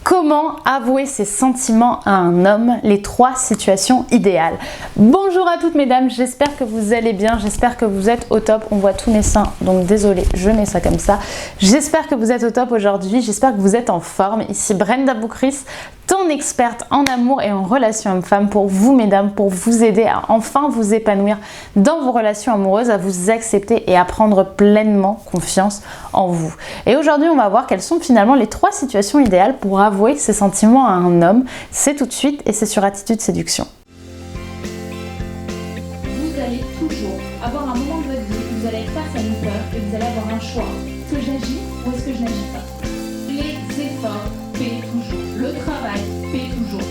Comment avouer ses sentiments à un homme? Les 3 situations idéales. Bonjour à toutes mesdames, j'espère que vous allez bien, j'espère que vous êtes au top. On voit tous mes seins, donc désolé, je mets ça comme ça. J'espère que vous êtes au top aujourd'hui, j'espère que vous êtes en forme. Ici Brenda Boucris, ton experte en amour et en relations hommes-femmes pour vous mesdames, pour vous aider à enfin vous épanouir dans vos relations amoureuses, à vous accepter et à prendre pleinement confiance en vous. Et aujourd'hui on va voir quelles sont finalement les 3 situations idéales pour avouer ses sentiments à un homme. C'est tout de suite et c'est sur Attitude Séduction. Vous allez toujours avoir un moment de votre vie où vous allez être face à une peur et vous allez avoir un choix. Est-ce que j'agis ou est-ce que je n'agis pas? Les efforts paient toujours. Le travail paie toujours.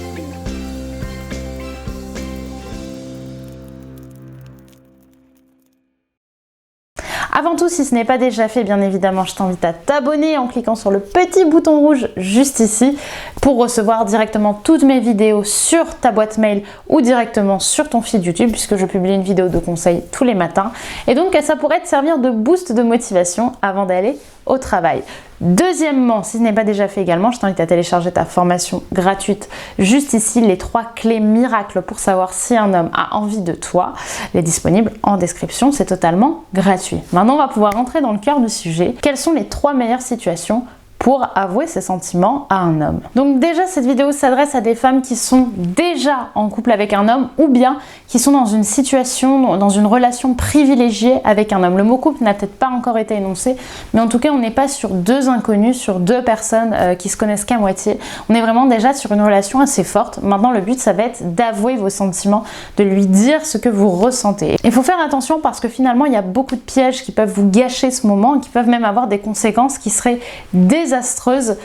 Avant tout, si ce n'est pas déjà fait, bien évidemment, je t'invite à t'abonner en cliquant sur le petit bouton rouge juste ici pour recevoir directement toutes mes vidéos sur ta boîte mail ou directement sur ton feed YouTube puisque je publie une vidéo de conseils tous les matins. Et donc, ça pourrait te servir de boost de motivation avant d'aller au travail. Deuxièmement, si ce n'est pas déjà fait également, je t'invite à télécharger ta formation gratuite juste ici, les 3 clés miracles pour savoir si un homme a envie de toi. Elle est disponible en description, c'est totalement gratuit. Maintenant, on va pouvoir rentrer dans le cœur du sujet. Quelles sont les 3 meilleures situations pour avouer ses sentiments à un homme? Donc déjà, cette vidéo s'adresse à des femmes qui sont déjà en couple avec un homme ou bien qui sont dans une situation, dans une relation privilégiée avec un homme. Le mot couple n'a peut-être pas encore été énoncé, mais en tout cas, on n'est pas sur 2 inconnus, sur 2 personnes qui se connaissent qu'à moitié. On est vraiment déjà sur une relation assez forte. Maintenant, le but, ça va être d'avouer vos sentiments, de lui dire ce que vous ressentez. Il faut faire attention parce que finalement, il y a beaucoup de pièges qui peuvent vous gâcher ce moment et qui peuvent même avoir des conséquences qui seraient désastreuse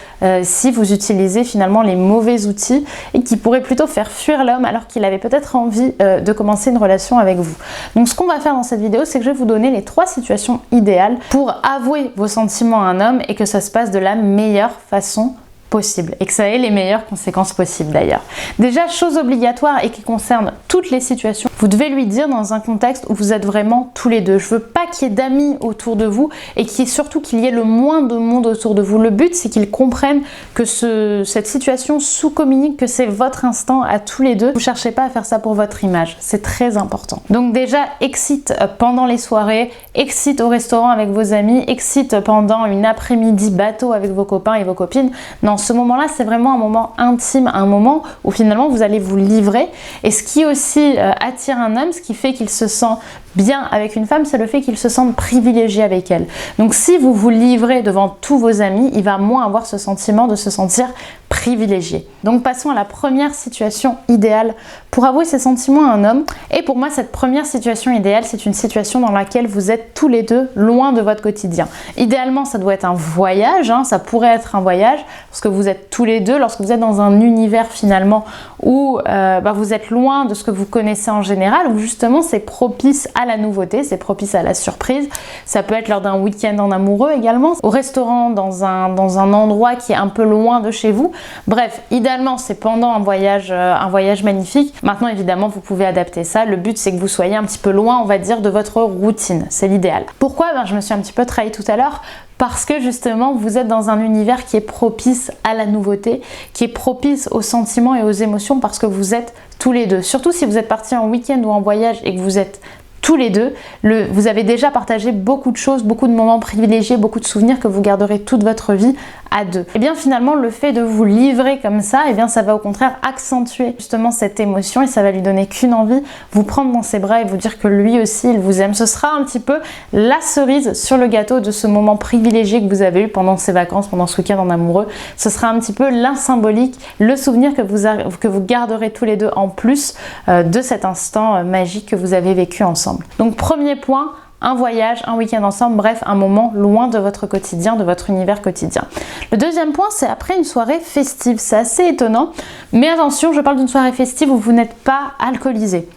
si vous utilisez finalement les mauvais outils et qui pourraient plutôt faire fuir l'homme alors qu'il avait peut-être envie de commencer une relation avec vous. Donc ce qu'on va faire dans cette vidéo, c'est que je vais vous donner les 3 situations idéales pour avouer vos sentiments à un homme et que ça se passe de la meilleure façon possible et que ça ait les meilleures conséquences possibles d'ailleurs. Déjà, chose obligatoire et qui concerne toutes les situations, vous devez lui dire dans un contexte où vous êtes vraiment tous les deux. Je veux pas qu'il y ait d'amis autour de vous et surtout qu'il y ait le moins de monde autour de vous. Le but, c'est qu'ils comprennent que cette situation sous-communique que c'est votre instant à tous les deux. Vous cherchez pas à faire ça pour votre image. C'est très important. Donc déjà, excite pendant les soirées, excite au restaurant avec vos amis, excite pendant une après-midi bateau avec vos copains et vos copines. Non, ce moment-là, c'est vraiment un moment intime, un moment où finalement vous allez vous livrer. Et ce qui aussi attire un homme, ce qui fait qu'il se sent bien avec une femme, c'est le fait qu'il se sente privilégié avec elle. Donc si vous vous livrez devant tous vos amis, il va moins avoir ce sentiment de se sentir privilégié. Donc passons à la première situation idéale pour avouer ses sentiments à un homme. Et pour moi, cette première situation idéale, c'est une situation dans laquelle vous êtes tous les deux loin de votre quotidien. Idéalement, ça doit être un voyage, ça pourrait être un voyage, parce que vous êtes tous les deux, lorsque vous êtes dans un univers finalement où vous êtes loin de ce que vous connaissez en général, où justement c'est propice à la nouveauté, c'est propice à la surprise. Ça peut être lors d'un week-end en amoureux également, au restaurant, dans un endroit qui est un peu loin de chez vous. Bref, idéalement, c'est pendant un voyage magnifique. Maintenant, évidemment, vous pouvez adapter ça. Le but, c'est que vous soyez un petit peu loin, on va dire, de votre routine. C'est l'idéal. Pourquoi? Je me suis un petit peu trahie tout à l'heure. Parce que justement, vous êtes dans un univers qui est propice à la nouveauté, qui est propice aux sentiments et aux émotions parce que vous êtes tous les deux. Surtout si vous êtes partis en week-end ou en voyage et que vous êtes tous les deux, vous avez déjà partagé beaucoup de choses, beaucoup de moments privilégiés, beaucoup de souvenirs que vous garderez toute votre vie à 2. Et bien finalement, le fait de vous livrer comme ça, et bien ça va au contraire accentuer justement cette émotion et ça va lui donner qu'une envie, vous prendre dans ses bras et vous dire que lui aussi il vous aime. Ce sera un petit peu la cerise sur le gâteau de ce moment privilégié que vous avez eu pendant ces vacances, pendant ce week-end en amoureux. Ce sera un petit peu l'un symbolique, le souvenir que vous garderez tous les deux en plus de cet instant magique que vous avez vécu ensemble. Donc premier point, un voyage, un week-end ensemble, bref, un moment loin de votre quotidien, de votre univers quotidien. Le deuxième point, c'est après une soirée festive. C'est assez étonnant, mais attention, je parle d'une soirée festive où vous n'êtes pas alcoolisé.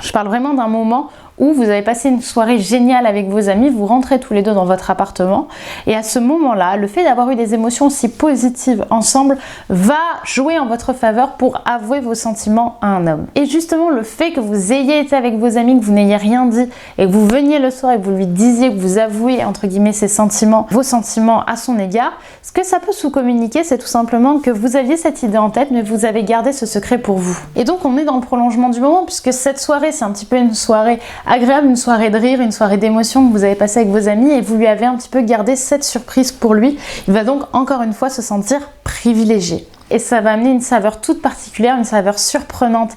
Je parle vraiment d'un moment où vous avez passé une soirée géniale avec vos amis, vous rentrez tous les deux dans votre appartement et à ce moment-là, le fait d'avoir eu des émotions aussi positives ensemble va jouer en votre faveur pour avouer vos sentiments à un homme. Et justement, le fait que vous ayez été avec vos amis, que vous n'ayez rien dit et que vous veniez le soir et que vous lui disiez, que vous avouez entre guillemets ses sentiments, vos sentiments à son égard, ce que ça peut sous-communiquer, c'est tout simplement que vous aviez cette idée en tête, mais vous avez gardé ce secret pour vous. Et donc on est dans le prolongement du moment, puisque cette soirée, c'est un petit peu une soirée agréable, une soirée de rire, une soirée d'émotion que vous avez passée avec vos amis et vous lui avez un petit peu gardé cette surprise pour lui. Il va donc encore une fois se sentir privilégié. Et ça va amener une saveur toute particulière, une saveur surprenante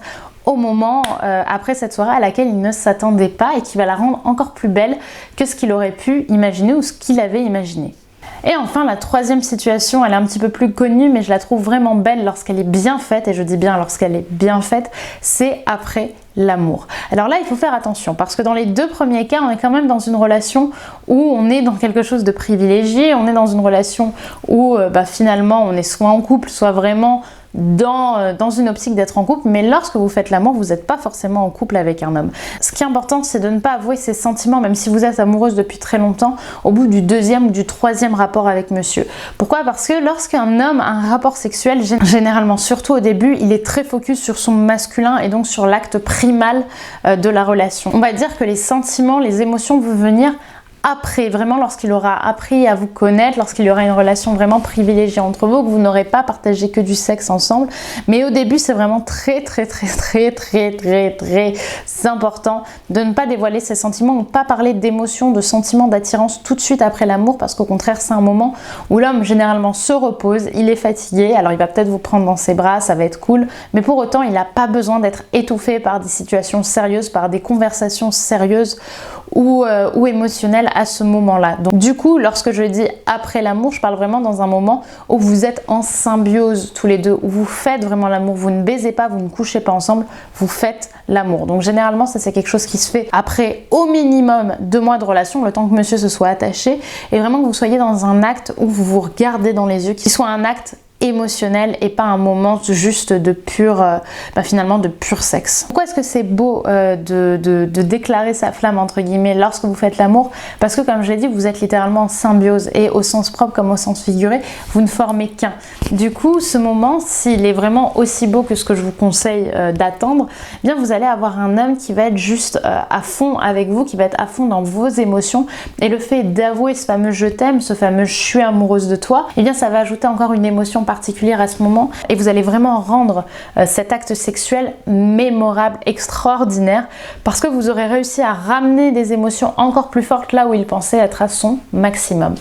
au moment après cette soirée à laquelle il ne s'attendait pas et qui va la rendre encore plus belle que ce qu'il aurait pu imaginer ou ce qu'il avait imaginé. Et enfin, la troisième situation, elle est un petit peu plus connue, mais je la trouve vraiment belle lorsqu'elle est bien faite, et je dis bien lorsqu'elle est bien faite, c'est après l'amour. Alors là, il faut faire attention, parce que dans les deux premiers cas, on est quand même dans une relation où on est dans quelque chose de privilégié, on est dans une relation où finalement on est soit en couple, soit vraiment dans une optique d'être en couple, mais lorsque vous faites l'amour, vous n'êtes pas forcément en couple avec un homme. Ce qui est important, c'est de ne pas avouer ses sentiments, même si vous êtes amoureuse depuis très longtemps, au bout du deuxième ou du troisième rapport avec monsieur. Pourquoi? Parce que lorsqu'un homme a un rapport sexuel, généralement, surtout au début, il est très focus sur son masculin et donc sur l'acte primal de la relation. On va dire que les sentiments, les émotions vont venir après, vraiment lorsqu'il aura appris à vous connaître, lorsqu'il y aura une relation vraiment privilégiée entre vous, que vous n'aurez pas partagé que du sexe ensemble. Mais au début, c'est vraiment très important de ne pas dévoiler ses sentiments, de ne pas parler d'émotions, de sentiments, d'attirance tout de suite après l'amour, parce qu'au contraire, c'est un moment où l'homme généralement se repose, il est fatigué, alors il va peut-être vous prendre dans ses bras, ça va être cool, mais pour autant, il n'a pas besoin d'être étouffé par des situations sérieuses, par des conversations sérieuses ou émotionnelles à ce moment-là. Donc du coup, lorsque je dis après l'amour, je parle vraiment dans un moment où vous êtes en symbiose tous les deux, où vous faites vraiment l'amour, vous ne baisez pas, vous ne couchez pas ensemble, vous faites l'amour. Donc généralement, ça c'est quelque chose qui se fait après au minimum 2 mois de relation, le temps que monsieur se soit attaché, et vraiment que vous soyez dans un acte où vous vous regardez dans les yeux, qui soit un acte émotionnel et pas un moment juste de pur finalement de pur sexe. Pourquoi est-ce que c'est beau de déclarer sa flamme entre guillemets lorsque vous faites l'amour? Parce que comme je l'ai dit, vous êtes littéralement en symbiose et au sens propre comme au sens figuré, vous ne formez qu'un. Du coup, ce moment, s'il est vraiment aussi beau que ce que je vous conseille d'attendre, eh bien vous allez avoir un homme qui va être juste à fond avec vous, qui va être à fond dans vos émotions, et le fait d'avouer ce fameux je t'aime, ce fameux je suis amoureuse de toi, eh bien ça va ajouter encore une émotion particulière à ce moment et vous allez vraiment rendre cet acte sexuel mémorable, extraordinaire, parce que vous aurez réussi à ramener des émotions encore plus fortes là où il pensait être à son maximum.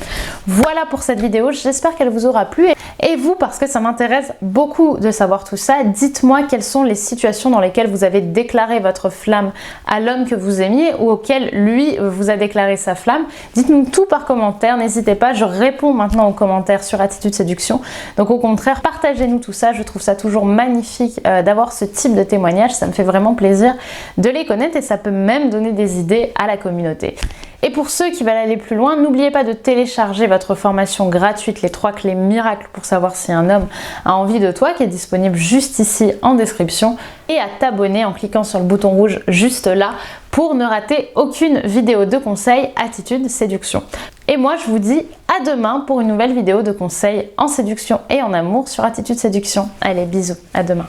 Voilà pour cette vidéo, j'espère qu'elle vous aura plu et vous, parce que ça m'intéresse beaucoup de savoir tout ça, dites-moi quelles sont les situations dans lesquelles vous avez déclaré votre flamme à l'homme que vous aimiez ou auquel lui vous a déclaré sa flamme. Dites-nous tout par commentaire, n'hésitez pas, je réponds maintenant aux commentaires sur Attitude Séduction. Donc au contraire, partagez-nous tout ça, je trouve ça toujours magnifique d'avoir ce type de témoignage, ça me fait vraiment plaisir de les connaître et ça peut même donner des idées à la communauté. Et pour ceux qui veulent aller plus loin, n'oubliez pas de télécharger votre formation gratuite, les 3 clés miracles pour savoir si un homme a envie de toi, qui est disponible juste ici en description, et à t'abonner en cliquant sur le bouton rouge juste là pour ne rater aucune vidéo de conseils Attitude Séduction. Et moi, je vous dis à demain pour une nouvelle vidéo de conseils en séduction et en amour sur Attitude Séduction. Allez, bisous, à demain.